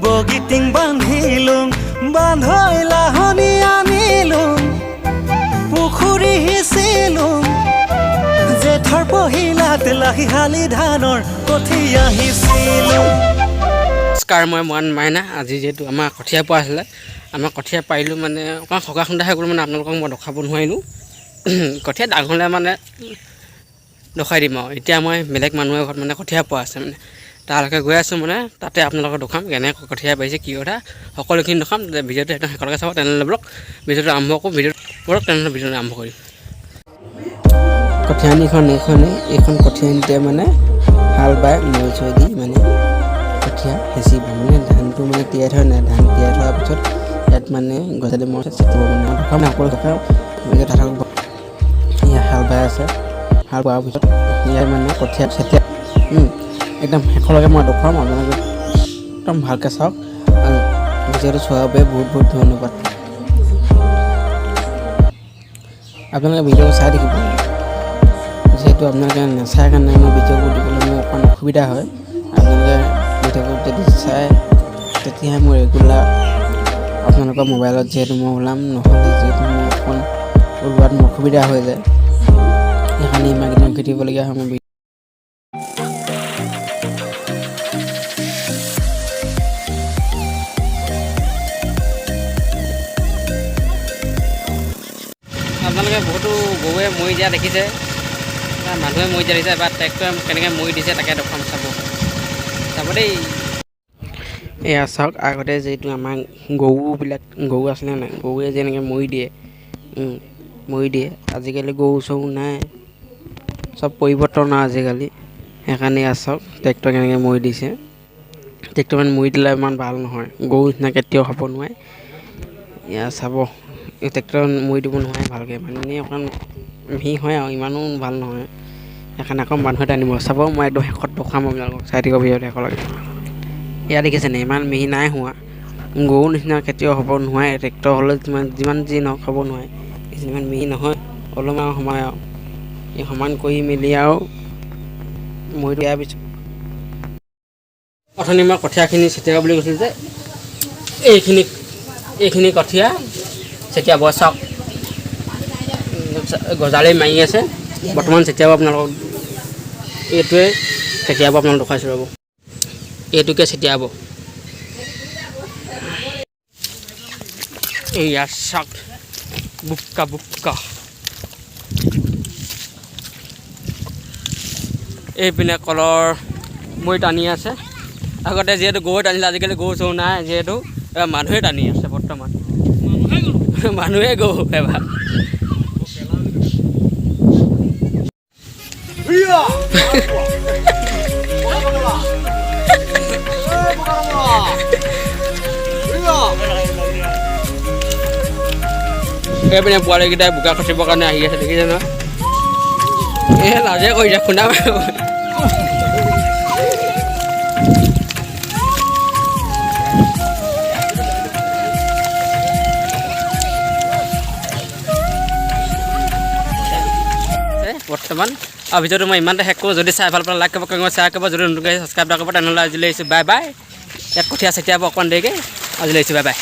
বগীটিং বান্ধিলোঁ বান্ধৈ লাহনি আনিলোঁ পুখুৰী সিঁচিলোঁ জেঠৰ পহিলাত লাহি শালি ধানৰ কঠীয়া সিঁচিলোঁ। নমস্কাৰ, মই মৰাণ মাইনা। আজি যিহেতু আমাৰ কঠীয়া পোৱা আছিলে, আমাৰ কঠীয়া পাৰিলোঁ মানে অকণমান সকাহ খুন্দা হৈ গ'ল মানে আপোনালোকক মই দেখাব নোৱাৰিলোঁ। কঠীয়া ডাঙৰ হ'লে মানে দেখাই দিম আৰু। এতিয়া মই বেলেগ মানুহৰ ঘৰত মানে কঠীয়া পোৱা আছে মানে তালৈকে গৈ আছোঁ মানে তাতে আপোনালোকক দেখাম কেনেকৈ কঠীয়া পাৰিছে কি কথা সকলোখিনি দেখাম। ভিডিঅ'টো একদম শেষলৈকে চাব, তেনেহ'লে ব্লগ ভিডিঅ'টো আৰম্ভ কৰোঁ। ভিডিঅ'টো কৰক, তেনেহ'লে ভিডিঅ'টো আৰম্ভ কৰিম। কঠীয়ানিখন এইখন কঠীয়ানিতে মানে হাল বাই মৈ চৈ দি মানে কঠীয়া সিঁচিব মানে ধানটো মানে তিয়াই থোৱা নাই, ধান তিয়াই থোৱাৰ পিছত ইয়াত মানে গজালি মৰা ছিটিব মানে দেখাম সকলো দেখাম। ইয়াত হাল বাই আছে, হাল বোৱাৰ পিছত ইয়াত মানে কঠীয়া চেতিয়া একদম শেষলৈকে মই দেখুৱাম। আপোনালোকে একদম ভালকৈ চাওক। ভিডিঅ'টো চোৱাৰ বাবে বহুত বহুত ধন্যবাদ। আপোনালোকে ভিডিঅ'টো চাই থাকিব, যিহেতু আপোনালোকে নাচায় কাৰণে মই ভিডিঅ'বোৰ দিবলৈ মোৰ অকণমান অসুবিধা হয়। আপোনালোকে ভিডিঅ'বোৰ যদি চায় তেতিয়াহে মই ৰেগুলাৰ আপোনালোকৰ মোবাইলত যিহেতু মই ওলাম, নহ'লে যিহেতু মোৰ অকণমান ওলোৱাত মোৰ অসুবিধা হৈ যায়, সেইকাৰণে ইমানখিনি ৰখি থাকিবলগীয়া হয়। মই আপোনালোকে বহুতো গৰুৱে মৰি দিয়া দেখিছে, মানুহে মৰি দিয়া দেখিছে, বা ট্ৰেক্টৰে কেনেকৈ মৰি দিছে তাকে দেখুৱাম, চাব দেই। এয়া চাওক, আগতে যিহেতু আমাৰ গৰু আছিলে নাই, গৰুৱে যেনেকৈ মৰি দিয়ে আজিকালি গৰু চৰু নাই, চব পৰিৱৰ্তন আৰু আজিকালি। সেইকাৰণে এয়া চাওক ট্ৰেক্টৰ কেনেকৈ মৰি দিছে। ট্ৰেক্টৰ মানে মৰি দিলে ইমান ভাল নহয়, গৰু নিচিনা কেতিয়াও হ'ব নোৱাৰে। এয়া চাব, এই ট্ৰেক্টৰ মৰি দিব নোৱাৰে ভালকৈ, মানে এনেই অকণমান মিহি হয় আৰু ইমানো ভাল নহয়। সেইকাৰণে আকৌ মানুহে টানিব। চাব, মই একদম শেষত দেখুৱাম আপোনালোকক, চাই থাকিব ভিডিঅ'টো শেষলৈকে। এয়া দেখিছেনে, ইমান মিহি নাই হোৱা, গৰু নিচিনা কেতিয়াও হ'ব নোৱাৰে। ট্ৰেক্টৰ হ'লে যিমান যি নহওক হ'ব নোৱাৰে, ইমান মিহি নহয়, অলপমান সময় আৰু এই সমান কৰি মেলি আৰু মৰি দিয়াৰ পিছত অথনি মই কঠীয়াখিনি ছটিয়াব বুলি কৈছিলোঁ যে এইখিনি কঠীয়া ছটিয়াব। চাওক, গজালি মাৰি আছে বৰ্তমান ছটিয়াব। আপোনালোকক এইটোৱে ছটিয়াব, আপোনালোকক দেখুৱাইছোঁ ৰ'ব, এইটোকে ছটিয়াব। এইয়া চাওক, বোকা এইপিনে কলৰ মৈ টানি আছে। আগতে যিহেতু গৰু টানিলে, আজিকালি গৰু চৰু নাই, যিহেতু এবাৰ মানুহে টানি আছে বৰ্তমান। মানুহে গৰু এবাৰ এইপিনে পোৱালিকেইটাই বোকা খচিবৰ কাৰণে আহি আছে, দেখিছে নহয়? এই লাজে কৰিছে, খুন্দা মাৰিব। বৰ্তমান আৰু ভিডিঅ'টো মই ইমানতে শেষ কৰোঁ। যদি চাই ভাল পালে লাইক কৰিব, শ্বেয়াৰ কৰিব, যদি নতুনকৈ ছাবস্ক্ৰাইব কৰিব, তেনেহ'লে আজিলৈ আহিছোঁ, বাই বাই। ইয়াত কঠীয়া ছটিয়াব অকণমান দেৰিকৈ, আজিলৈ আহিছোঁ, বাই বাই।